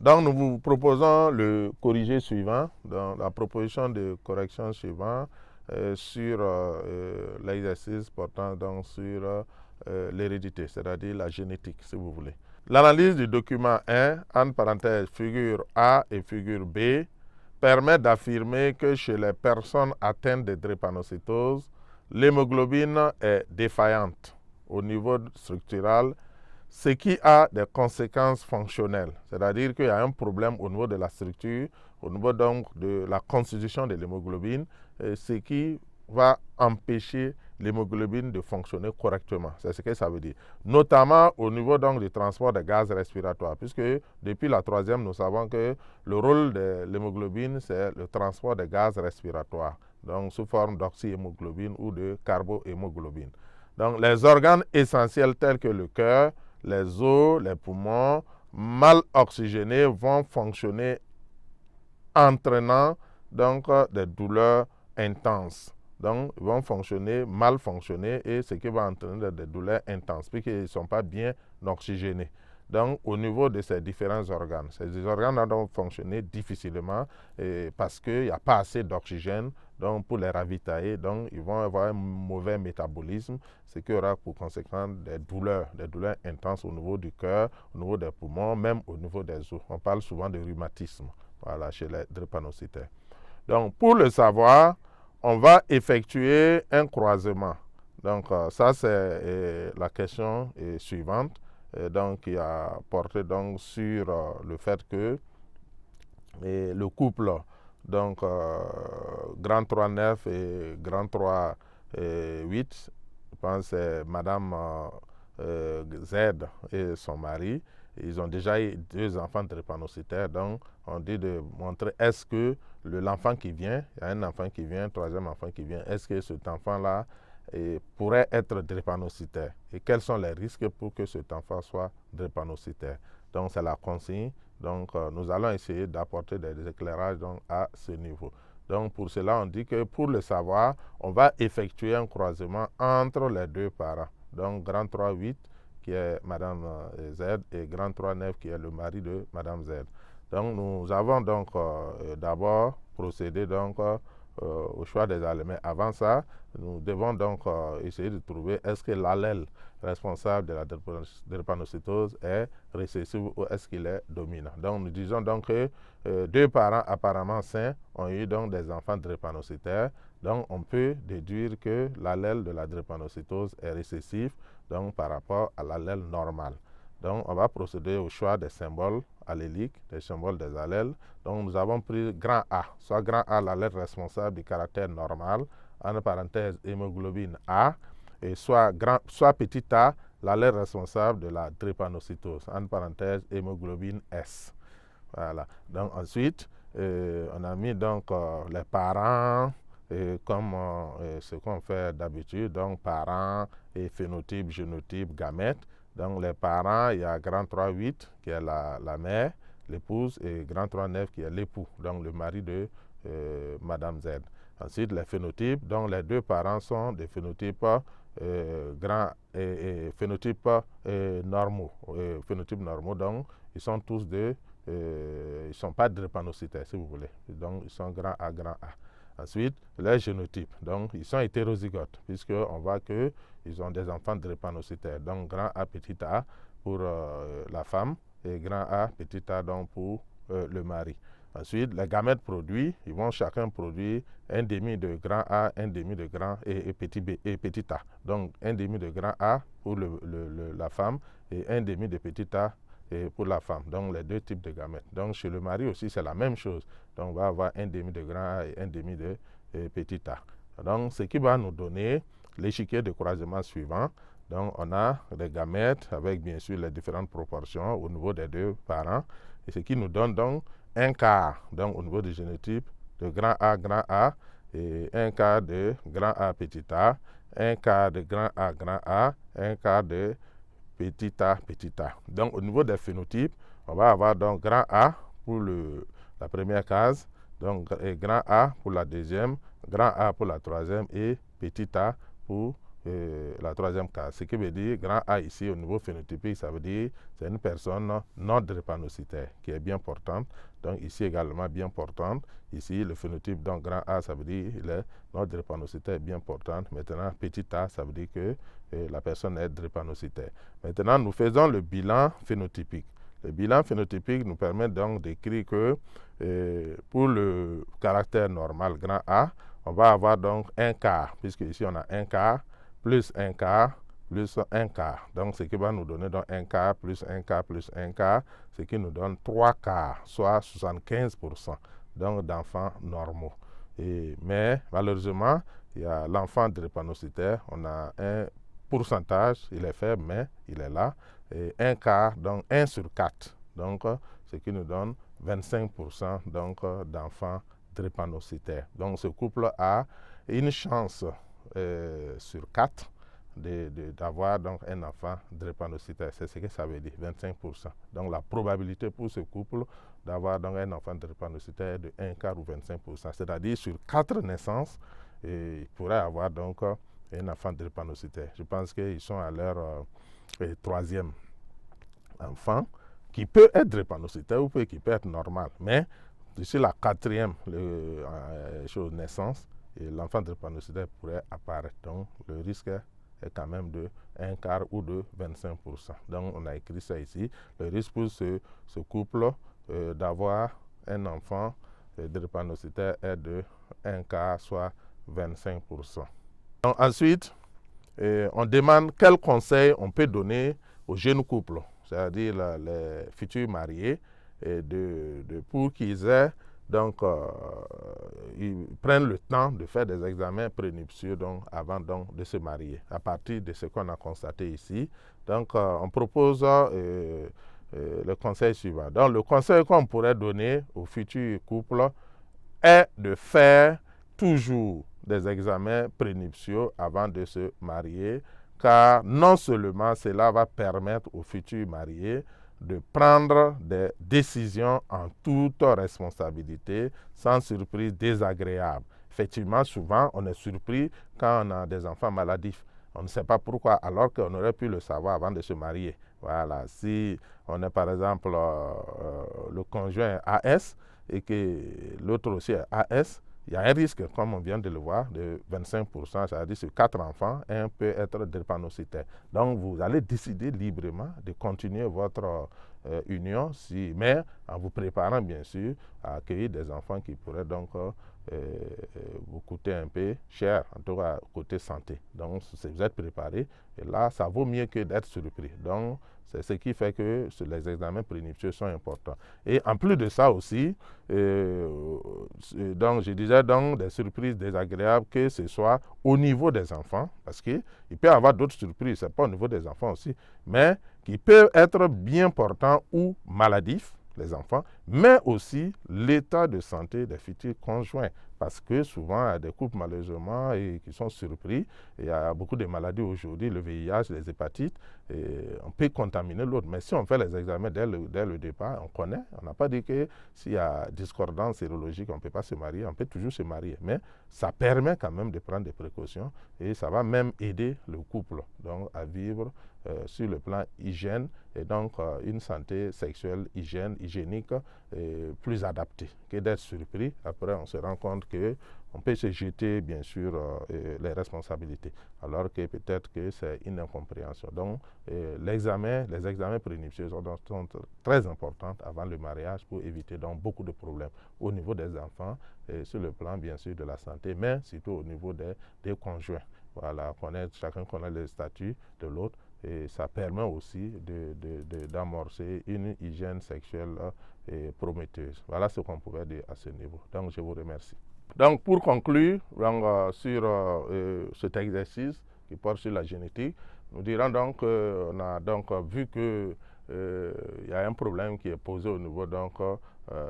Donc, nous vous proposons le corrigé suivant, dans la proposition de correction suivante sur l'exercice portant donc sur l'hérédité, c'est-à-dire la génétique, si vous voulez. L'analyse du document 1, entre parenthèses, figure A et figure B, permet d'affirmer que chez les personnes atteintes de drépanocytose, l'hémoglobine est défaillante au niveau structural, ce qui a des conséquences fonctionnelles. C'est-à-dire qu'il y a un problème au niveau de la structure, au niveau donc de la constitution de l'hémoglobine, ce qui va empêcher l'hémoglobine de fonctionner correctement. C'est ce que ça veut dire. Notamment au niveau donc du transport des gaz respiratoires, puisque depuis la troisième, nous savons que le rôle de l'hémoglobine, c'est le transport des gaz respiratoires, donc sous forme d'oxyhémoglobine ou de carbohémoglobine. Donc les organes essentiels tels que le cœur, les os, les poumons, mal oxygénés, vont fonctionner entraînant donc des douleurs intenses. Donc, ils vont fonctionner, mal fonctionner, et ce qui va entraîner des douleurs intenses, puisqu'ils ne sont pas bien oxygénés. Donc, au niveau de ces différents organes, ces organes vont fonctionner difficilement parce qu'il n'y a pas assez d'oxygène donc pour les ravitailler. Donc, ils vont avoir un mauvais métabolisme, ce qui aura pour conséquence des douleurs intenses au niveau du cœur, au niveau des poumons, même au niveau des os. On parle souvent de rhumatisme, voilà, chez les drépanocytaires. Donc, pour le savoir, on va effectuer un croisement. Donc, ça, c'est la question suivante, donc, qui a porté donc, sur le fait que le couple, donc, grand 3 9 et grand 3 8, je pense que c'est Madame Z et son mari, ils ont déjà eu 2 enfants drépanocytaires, donc on dit de montrer est-ce que l'enfant qui vient, il y a un enfant qui vient, un troisième enfant qui vient, est-ce que cet enfant-là pourrait être drépanocytaire et quels sont les risques pour que cet enfant soit drépanocytaire. Donc c'est la consigne, donc nous allons essayer d'apporter des éclairages donc, à ce niveau. Donc pour cela on dit que pour le savoir, on va effectuer un croisement entre les 2 parents. Donc grand 3 8 qui est Madame Z et grand 3 9 qui est le mari de Madame Z. Donc nous avons donc d'abord procédé donc au choix des allels. Mais avant ça, nous devons donc essayer de trouver est-ce que l'allèle responsable de la drépanocytose est récessif ou est-ce qu'il est dominant. Donc nous disons donc que 2 parents apparemment sains ont eu donc des enfants drépanocytaires. Donc on peut déduire que l'allèle de la drépanocytose est récessif donc par rapport à l'allèle normal. Donc on va procéder au choix des symboles alléliques, des symboles des allèles. Donc nous avons pris grand A, soit grand A l'allèle responsable du caractère normal, entre parenthèses hémoglobine A, et soit petit a l'allèle responsable de la drépanocytose, entre parenthèses hémoglobine S. Voilà. Donc ensuite, on a mis donc les parents comme ce qu'on fait d'habitude, donc parents et phénotype, génotype, gamètes. Donc les parents, il y a grand 3 8 qui est la mère, l'épouse, et grand 3 9 qui est l'époux, donc le mari de Madame Z. Ensuite, les phénotypes, donc les 2 parents sont des phénotypes phénotypes normaux. Phénotypes normaux, donc ils sont tous ils ne sont pas drépanocytaires, si vous voulez. Donc ils sont grand A, grand A. Ensuite, les génotypes, donc ils sont hétérozygotes, puisqu'on voit qu'ils ont des enfants drépanocytaires. Donc grand A, petit a pour la femme et grand A, petit a donc pour le mari. Ensuite, les gamètes produits, ils vont chacun produire un demi de grand A, un demi de grand et petit B et petit a. Donc un demi de grand A pour la femme et un demi de petit a pour la femme. Donc les 2 types de gamètes. Donc chez le mari aussi, c'est la même chose. Donc on va avoir un demi de grand A et un demi de petit a. Donc ce qui va nous donner l'échiquier de croisement suivant. Donc on a les gamètes avec bien sûr les différentes proportions au niveau des 2 parents. Et ce qui nous donne donc un quart, donc au niveau du génotype de grand A, et un quart de grand A, petit a, un quart de grand A, un quart de petit a. Donc au niveau des phénotypes, on va avoir donc grand A pour la première case, donc et grand A pour la deuxième, grand A pour la troisième et petit a pour la troisième case. Ce qui veut dire, grand A ici, au niveau phénotypique, ça veut dire c'est une personne non drépanocytaire qui est bien portante. Donc ici également bien portante. Ici, le phénotype, donc grand A, ça veut dire il est non drépanocytaire bien portante. Maintenant, petit a, ça veut dire que la personne est drépanocytaire. Maintenant, nous faisons le bilan phénotypique. Le bilan phénotypique nous permet donc d'écrire que pour le caractère normal grand A, on va avoir donc un quart, puisque ici on a un quart, plus un quart, plus un quart. Donc ce qui va nous donner donc un quart, plus un quart, plus un quart, ce qui nous donne 3 quarts, soit 75% donc d'enfants normaux. Mais malheureusement, il y a l'enfant drépanocytaire, on a un pourcentage, il est faible, mais il est là, et un quart, donc 1 sur 4, donc ce qui nous donne 25% donc d'enfants drépanocytaires. Donc ce couple a une chance sur 4 d'avoir donc un enfant drépanocytaire. C'est ce que ça veut dire, 25%. Donc la probabilité pour ce couple d'avoir donc un enfant drépanocytaire est de 1 quart ou 25%. C'est-à-dire sur 4 naissances, il pourrait avoir donc un enfant drépanocytaire. Je pense qu'ils sont à leur troisième enfant qui peut être drépanocytaire ou qui peut être normal. Mais d'ici la quatrième naissance, l'enfant drépanocytaire pourrait apparaître. Donc le risque est quand même de 1 quart ou de 25%. Donc on a écrit ça ici. Le risque pour ce couple d'avoir un enfant drépanocytaire est de 1 quart, soit 25%. Donc, ensuite, on demande quel conseil on peut donner aux jeunes couples, c'est-à-dire les futurs mariés, pour qu'ils aient donc ils prennent le temps de faire des examens prénuptiaux donc, avant donc, de se marier, à partir de ce qu'on a constaté ici. Donc on propose le conseil suivant. Donc le conseil qu'on pourrait donner aux futurs couples est de faire toujours des examens prénuptiaux avant de se marier, car non seulement cela va permettre aux futurs mariés de prendre des décisions en toute responsabilité, sans surprise désagréable. Effectivement, souvent, on est surpris quand on a des enfants maladifs. On ne sait pas pourquoi, alors qu'on aurait pu le savoir avant de se marier. Voilà, si on est par exemple le conjoint AS et que l'autre aussi est AS, il y a un risque, comme on vient de le voir, de 25%, c'est-à-dire sur 4 enfants, un peut être drépanocytaire. Donc, vous allez décider librement de continuer votre union, mais en vous préparant, bien sûr, à accueillir des enfants qui pourraient donc vous coûter un peu cher, en tout cas côté santé. Donc, si vous êtes préparé, et là, ça vaut mieux que d'être surpris. Donc, c'est ce qui fait que les examens prénuptiaux sont importants. Et en plus de ça aussi, donc je disais donc des surprises désagréables, que ce soit au niveau des enfants, parce qu'il peut y avoir d'autres surprises, ce n'est pas au niveau des enfants aussi, mais qui peuvent être bien portants ou maladifs, les enfants, mais aussi l'état de santé des futurs conjoints. Parce que souvent, il y a des couples malheureusement qui sont surpris. Il y a beaucoup de maladies aujourd'hui, le VIH, les hépatites, et on peut contaminer l'autre. Mais si on fait les examens dès le départ, on connaît. On n'a pas dit que s'il y a discordance sérologique, on ne peut pas se marier. On peut toujours se marier. Mais ça permet quand même de prendre des précautions et ça va même aider le couple donc, à vivre sur le plan hygiène et donc une santé sexuelle hygiénique plus adaptée que d'être surpris. Après, on se rend compte qu'on peut se jeter, bien sûr, les responsabilités, alors que peut-être que c'est une incompréhension. Donc, les examens prénuptiaux sont très importants avant le mariage pour éviter donc beaucoup de problèmes au niveau des enfants et sur le plan, bien sûr, de la santé, mais surtout au niveau des conjoints. Voilà, chacun connaît le statut de l'autre. Et ça permet aussi d'amorcer une hygiène sexuelle prometteuse. Voilà ce qu'on pouvait dire à ce niveau. Donc, je vous remercie. Donc, pour conclure donc, sur cet exercice qui porte sur la génétique, nous dirons donc qu'on a donc vu que il y a un problème qui est posé au niveau donc,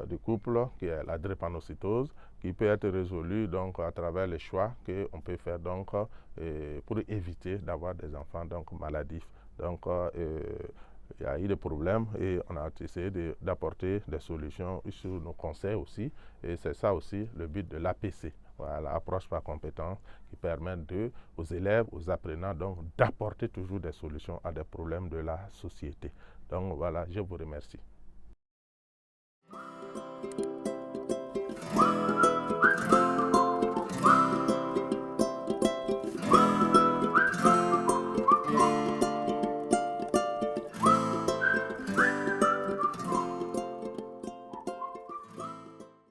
du couple, qui est la drépanocytose, qui peut être résolu donc, à travers les choix qu'on peut faire donc, pour éviter d'avoir des enfants donc, maladifs. Donc, il y a eu des problèmes et on a essayé d'apporter des solutions sur nos conseils aussi. Et c'est ça aussi le but de l'APC. Voilà, approche par compétence qui permettent aux élèves, aux apprenants, donc d'apporter toujours des solutions à des problèmes de la société. Donc voilà, je vous remercie.